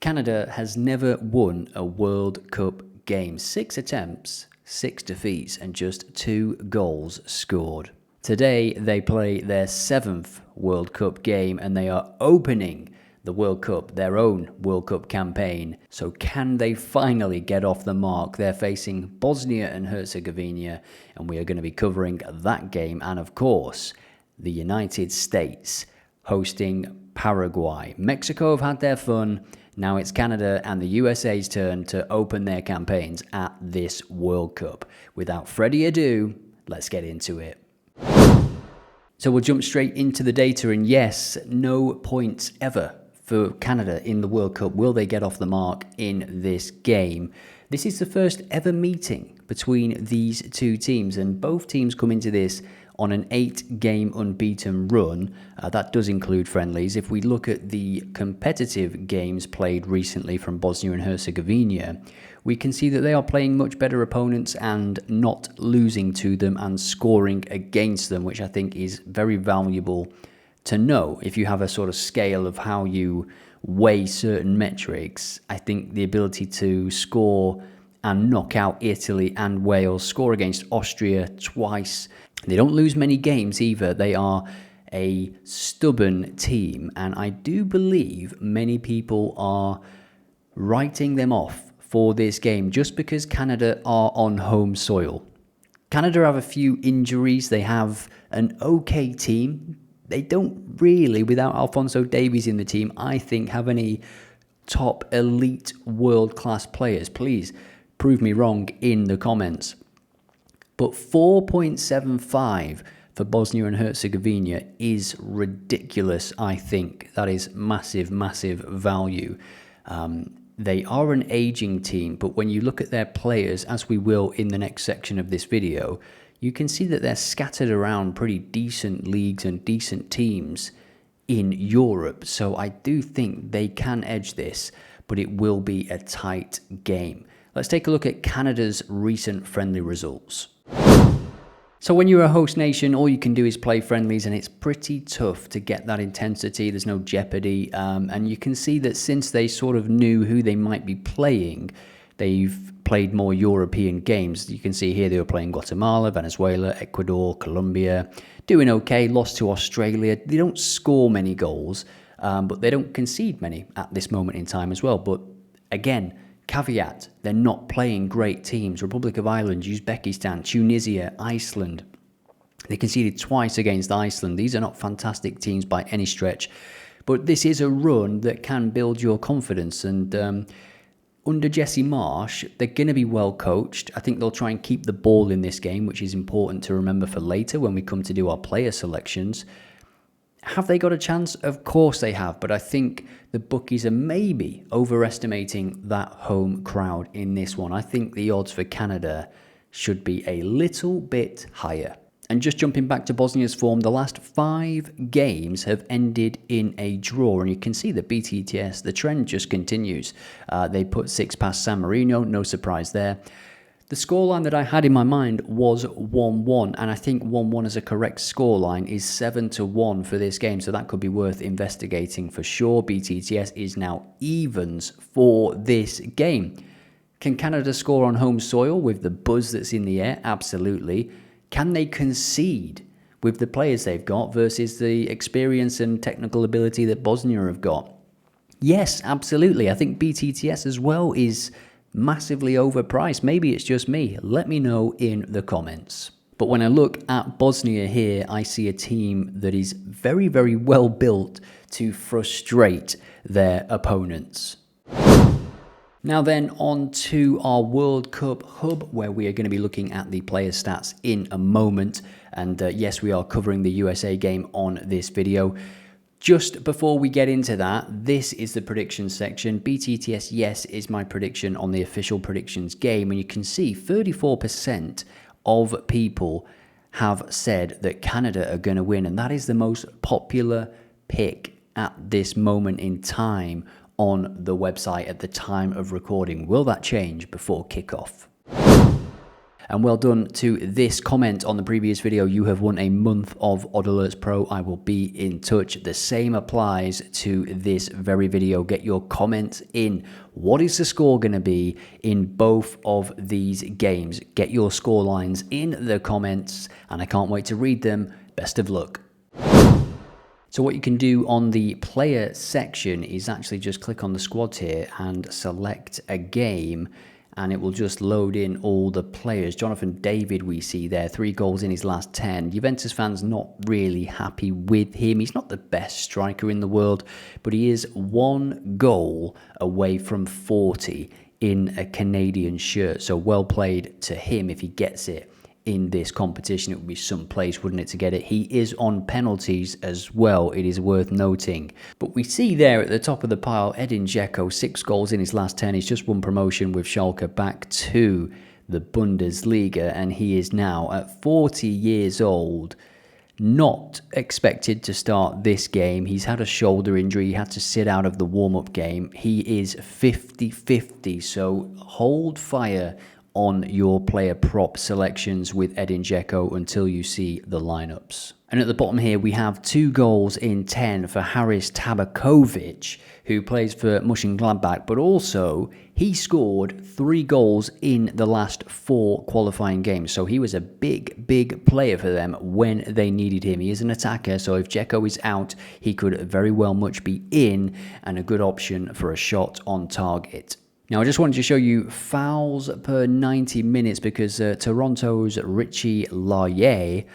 Canada has never won a World Cup game. 6 attempts, 6 defeats, and just 2 goals scored. Today, they play their 7th World Cup game, and they are opening the World Cup, their own World Cup campaign. So can they finally get off the mark? They're facing Bosnia and Herzegovina, and we are going to be covering that game. And of course, the United States hosting Paraguay. Mexico have had their fun. Now it's Canada and the USA's turn to open their campaigns at this World Cup. Without further ado, let's get into it. So we'll jump straight into the data, and yes, no points ever for Canada in the World Cup. Will they get off the mark in this game? This is the first ever meeting between these two teams, and both teams come into this on an 8-game unbeaten run. That does include friendlies. If we look at the competitive games played recently from Bosnia and Herzegovina, we can see that they are playing much better opponents and not losing to them and scoring against them, which I think is very valuable to know. If you have a sort of scale of how you weigh certain metrics, I think the ability to score and knock out Italy and Wales, score against Austria twice. They don't lose many games either. They are a stubborn team, and I do believe many people are writing them off for this game just because Canada are on home soil. Canada have a few injuries. They have an okay team. They don't really, without Alphonso Davies in the team, I think, have any top elite world-class players. Please prove me wrong in the comments. But 4.75 for Bosnia and Herzegovina is ridiculous, I think. That is massive, massive value. They are an aging team, but when you look at their players, as we will in the next section of this video, you can see that they're scattered around pretty decent leagues and decent teams in Europe. So I do think they can edge this, but it will be a tight game. Let's take a look at Canada's recent friendly results. So when you're a host nation, all you can do is play friendlies, and it's pretty tough to get that intensity. There's no jeopardy, and you can see that since they sort of knew who they might be playing, they've played more European games. You can see here they were playing Guatemala, Venezuela, Ecuador, Colombia, doing okay, lost to Australia. They don't score many goals, but they don't concede many at this moment in time as well. But again, caveat, they're not playing great teams. Republic of Ireland, Uzbekistan, Tunisia, Iceland. They conceded twice against Iceland. These are not fantastic teams by any stretch, but this is a run that can build your confidence. And under Jesse Marsch, they're going to be well coached. I think they'll try and keep the ball in this game, which is important to remember for later when we come to do our player selections. Have they got a chance? Of course they have, but I think the bookies are maybe overestimating that home crowd in this one. I think the odds for Canada should be a little bit higher. And just jumping back to Bosnia's form, the last 5 games have ended in a draw, and you can see that BTTS, the trend just continues. They put 6 past San Marino, no surprise there. The scoreline that I had in my mind was 1-1, and I think 1-1 as a correct scoreline is 7-1 for this game, so that could be worth investigating for sure. BTTS is now evens for this game. Can Canada score on home soil with the buzz that's in the air? Absolutely. Can they concede with the players they've got versus the experience and technical ability that Bosnia have got? Yes, absolutely. I think BTTS as well is massively overpriced. Maybe it's just me. Let me know in the comments. But when I look at Bosnia here, I see a team that is very, very well built to frustrate their opponents. Now then, on to our World Cup hub, where we are going to be looking at the player stats in a moment. And yes, we are covering the USA game on this video. Just before we get into that, this is the prediction section. BTTS, yes, is my prediction on the official predictions game. And you can see 34% of people have said that Canada are going to win. And that is the most popular pick at this moment in time on the website at the time of recording. Will that change before kickoff? And well done to this comment on the previous video. You have won a month of OddAlerts Pro. I will be in touch. The same applies to this very video. Get your comments in. What is the score going to be in both of these games? Get your score lines in the comments, and I can't wait to read them. Best of luck. So what you can do on the player section is actually just click on the squads here and select a game, and it will just load in all the players. Jonathan David, we see there, 3 goals in his last 10. Juventus fans not really happy with him. He's not the best striker in the world, but he is 1 goal away from 40 in a Canadian shirt. So well played to him if he gets it. In this competition, it would be some place, wouldn't it, to get it? He is on penalties as well, it is worth noting. But we see there at the top of the pile, Edin Dzeko, 6 goals in his last 10. He's just won promotion with Schalke back to the Bundesliga, and he is now at 40 years old, not expected to start this game. He's had a shoulder injury, he had to sit out of the warm-up game. He is 50-50, so hold fire on your player prop selections with Edin Dzeko until you see the lineups. And at the bottom here, we have 2 goals in 10 for Haris Tabakovic, who plays for Mönchengladbach, but also he scored 3 goals in the last 4 qualifying games. So he was a big player for them when they needed him. He is an attacker, so if Dzeko is out, he could very well much be in, and a good option for a shot on target. Now, I just wanted to show you fouls per 90 minutes because Toronto's Richie Laryea,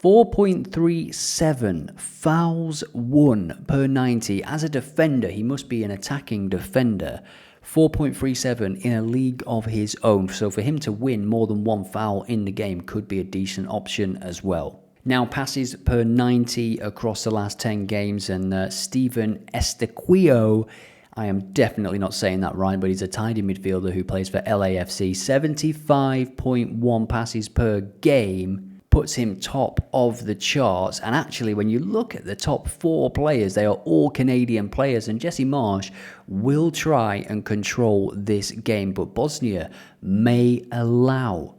4.37 fouls won per 90. As a defender, he must be an attacking defender. 4.37 in a league of his own. So for him to win more than 1 foul in the game could be a decent option as well. Now, passes per 90 across the last 10 games, and Steven Estequio, I am definitely not saying that right, but he's a tidy midfielder who plays for LAFC. 75.1 passes per game puts him top of the charts. And actually, when you look at the top 4 players, they are all Canadian players. And Jesse Marsch will try and control this game, but Bosnia may allow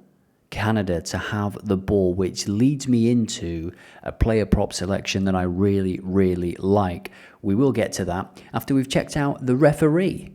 Canada to have the ball, which leads me into a player prop selection that I really like. We will get to that after we've checked out the referee.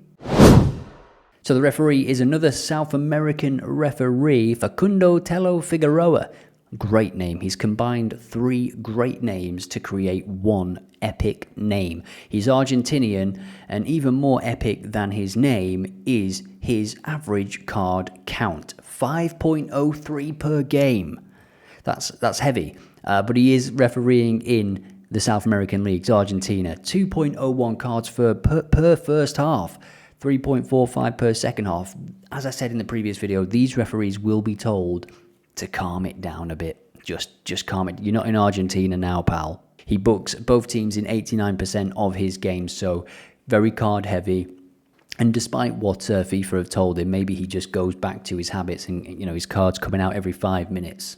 So the referee is another South American referee, Facundo Telo Figueroa. Great name. He's combined 3 great names to create one epic name. He's Argentinian, and even more epic than his name is his average card count. 5.03 per game. That's heavy. But he is refereeing in the South American leagues. Argentina, 2.01 cards per first half, 3.45 per second half. As I said in the previous video, these referees will be told to calm it down a bit. Just calm it. You're not in Argentina now, pal. He books both teams in 89% of his games, so very card heavy. And despite what FIFA have told him, maybe he just goes back to his habits and, his cards coming out every 5 minutes.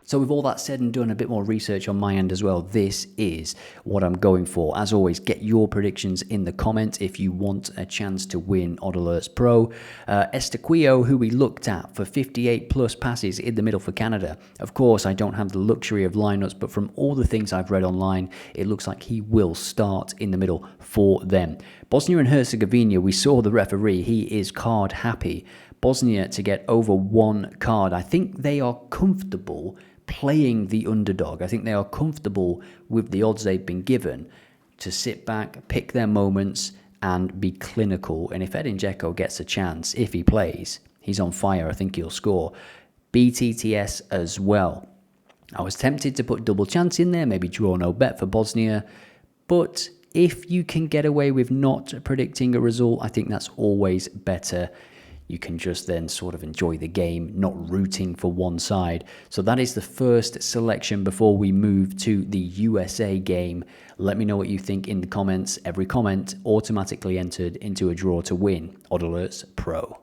So with all that said and done, a bit more research on my end as well, this is what I'm going for. As always, get your predictions in the comments if you want a chance to win OddAlerts Pro. Estequio, who we looked at for 58 plus passes in the middle for Canada. Of course, I don't have the luxury of lineups, but from all the things I've read online, it looks like he will start in the middle for them. Bosnia and Herzegovina, we saw the referee, he is card happy. Bosnia to get over 1 card. I think they are comfortable playing the underdog. I think they are comfortable with the odds they've been given to sit back, pick their moments, and be clinical. And if Edin Dzeko gets a chance, if he plays, he's on fire. I think he'll score. BTTS as well. I was tempted to put double chance in there, maybe draw no bet for Bosnia, but if you can get away with not predicting a result, I think that's always better. You can just then sort of enjoy the game, not rooting for one side. So that is the first selection before we move to the USA game. Let me know what you think in the comments. Every comment automatically entered into a draw to win OddAlerts Pro.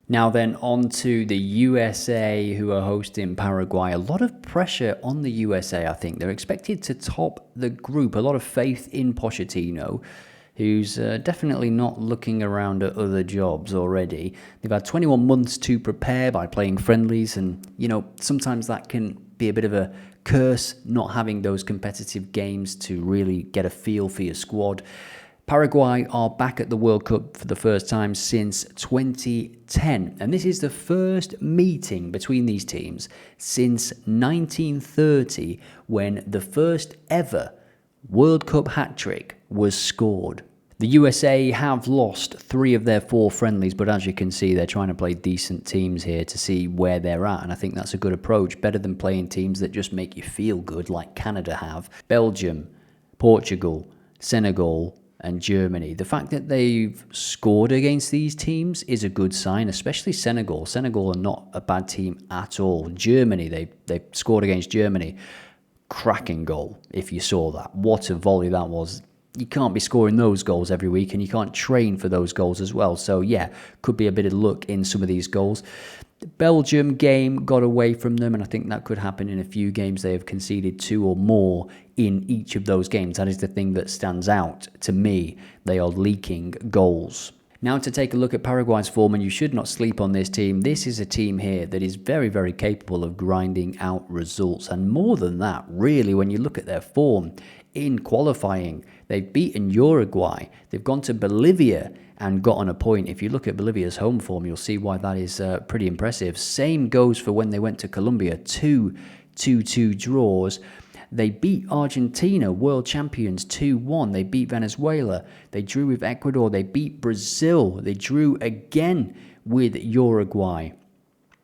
Now then, on to the USA, who are hosting Paraguay. A lot of pressure on the USA, I think. They're expected to top the group. A lot of faith in Pochettino. who's definitely not looking around at other jobs already. They've had 21 months to prepare by playing friendlies, and, sometimes that can be a bit of a curse, not having those competitive games to really get a feel for your squad. Paraguay are back at the World Cup for the first time since 2010, and this is the first meeting between these teams since 1930, when the first ever World Cup hat-trick was scored. The USA have lost 3 of their 4 friendlies, but as you can see, they're trying to play decent teams here to see where they're at, and I think that's a good approach, better than playing teams that just make you feel good like Canada have. Belgium, Portugal, Senegal, and Germany. The fact that they've scored against these teams is a good sign, especially Senegal. Senegal are not a bad team at all. Germany, they scored against Germany. Cracking goal, if you saw that. What a volley that was. You can't be scoring those goals every week, and you can't train for those goals as well. So yeah, could be a bit of luck in some of these goals. The Belgium game got away from them, and I think that could happen in a few games. They have conceded 2 or more in each of those games. That is the thing that stands out to me. They are leaking goals. Now to take a look at Paraguay's form, and you should not sleep on this team. This is a team here that is very, very capable of grinding out results. And more than that, really, when you look at their form in qualifying, they've beaten Uruguay. They've gone to Bolivia and gotten a point. If you look at Bolivia's home form, you'll see why that is pretty impressive. Same goes for when they went to Colombia, 2-2 draws. They beat Argentina, world champions, 2-1. They beat Venezuela. They drew with Ecuador. They beat Brazil. They drew again with Uruguay.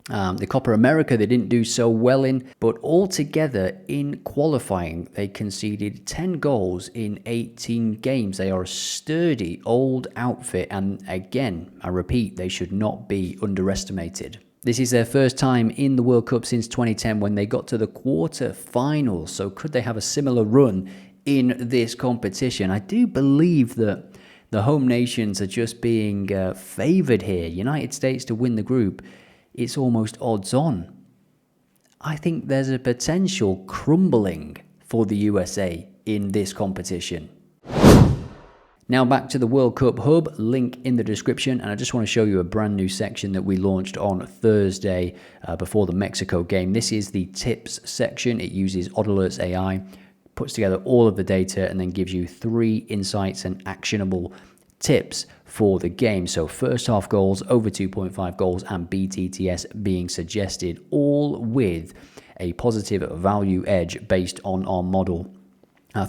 The Copa America they didn't do so well in, but altogether in qualifying they conceded 10 goals in 18 games. They are a sturdy old outfit, and again, I repeat, they should not be underestimated. This is their first time in the World Cup since 2010 when they got to the quarter-finals, so could they have a similar run in this competition? I do believe that the home nations are just being favoured here. United States to win the group, it's almost odds on. I think there's a potential crumbling for the USA in this competition. Now back to the World Cup Hub, link in the description, and I just want to show you a brand new section that we launched on Thursday before the Mexico game. This is the tips section. It uses OddAlerts AI, puts together all of the data, and then gives you 3 insights and actionable tips for the game. So first half goals, over 2.5 goals, and BTTS being suggested, all with a positive value edge based on our model.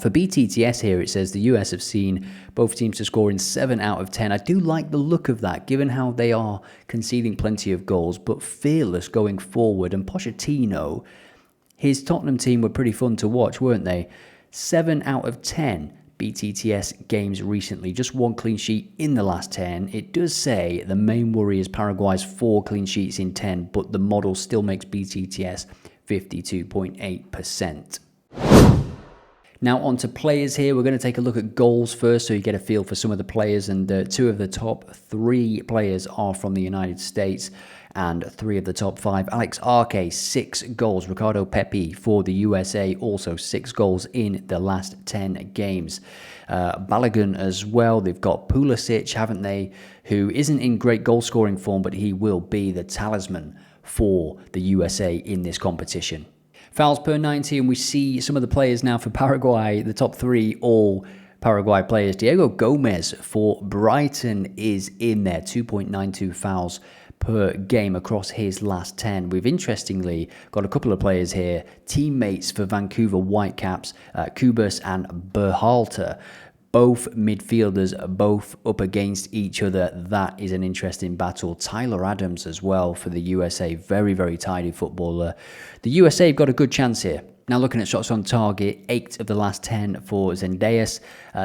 For BTTS here, it says the US have seen both teams to score in 7 out of 10. I do like the look of that, given how they are conceding plenty of goals, but fearless going forward. And Pochettino, his Tottenham team were pretty fun to watch, weren't they? 7 out of 10 BTTS games recently, just 1 clean sheet in the last 10. It does say the main worry is Paraguay's 4 clean sheets in 10, but the model still makes BTTS 52.8%. Now on to players here. We're going to take a look at goals first so you get a feel for some of the players, and 2 of the top 3 players are from the United States and 3 of the top 5. Alex Arce, 6 goals. Ricardo Pepi for the USA, also 6 goals in the last 10 games. Balogun as well. They've got Pulisic, haven't they, who isn't in great goal scoring form, but he will be the talisman for the USA in this competition. Fouls per 90, and we see some of the players now for Paraguay, the top 3, all Paraguay players. Diego Gomez for Brighton is in there, 2.92 fouls per game across his last 10. We've interestingly got a couple of players here, teammates for Vancouver Whitecaps, Kubas and Berhalter. Both midfielders, both up against each other. That is an interesting battle. Tyler Adams as well for the USA. Very, very tidy footballer. The USA have got a good chance here. Now looking at shots on target, 8 of the last 10 for Zendejas.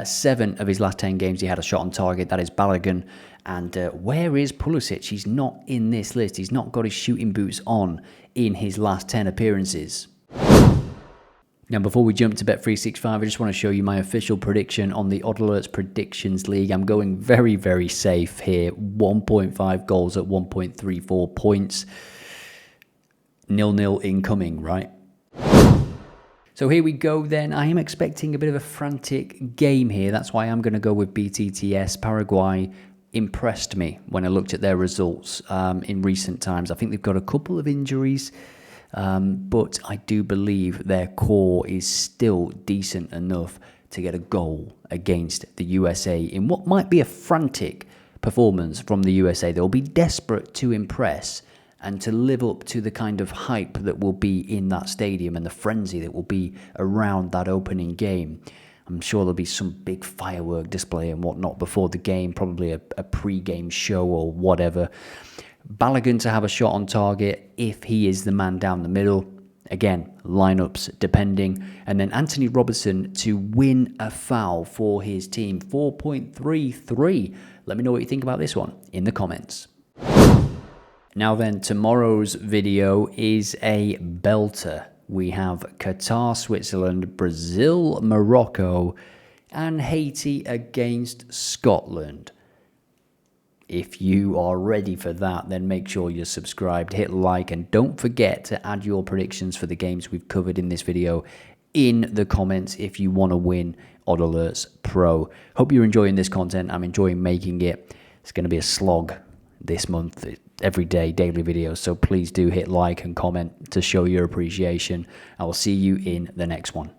7 of his last 10 games he had a shot on target. That is Balogun. And where is Pulisic? He's not in this list. He's not got his shooting boots on in his last 10 appearances. Now, before we jump to Bet365, I just want to show you my official prediction on the OddAlerts Predictions League. I'm going very, very safe here. 1.5 goals at 1.34 points. 0-0 incoming, right? So here we go then. I am expecting a bit of a frantic game here. That's why I'm going to go with BTTS. Paraguay impressed me when I looked at their results in recent times. I think they've got a couple of injuries, but I do believe their core is still decent enough to get a goal against the USA in what might be a frantic performance from the USA. They'll be desperate to impress and to live up to the kind of hype that will be in that stadium and the frenzy that will be around that opening game. I'm sure there'll be some big firework display and whatnot before the game, probably a pre-game show or whatever. Balogun to have a shot on target if he is the man down the middle. Again, lineups depending. And then Anthony Robertson to win a foul for his team. 4.33. Let me know what you think about this one in the comments. Now then, tomorrow's video is a belter. We have Qatar, Switzerland, Brazil, Morocco, and Haiti against Scotland. If you are ready for that, then make sure you're subscribed, hit like, and don't forget to add your predictions for the games we've covered in this video in the comments if you want to win OddAlerts Pro. Hope you're enjoying this content. I'm enjoying making it. It's going to be a slog this month, every day, daily videos. So please do hit like and comment to show your appreciation. I will see you in the next one.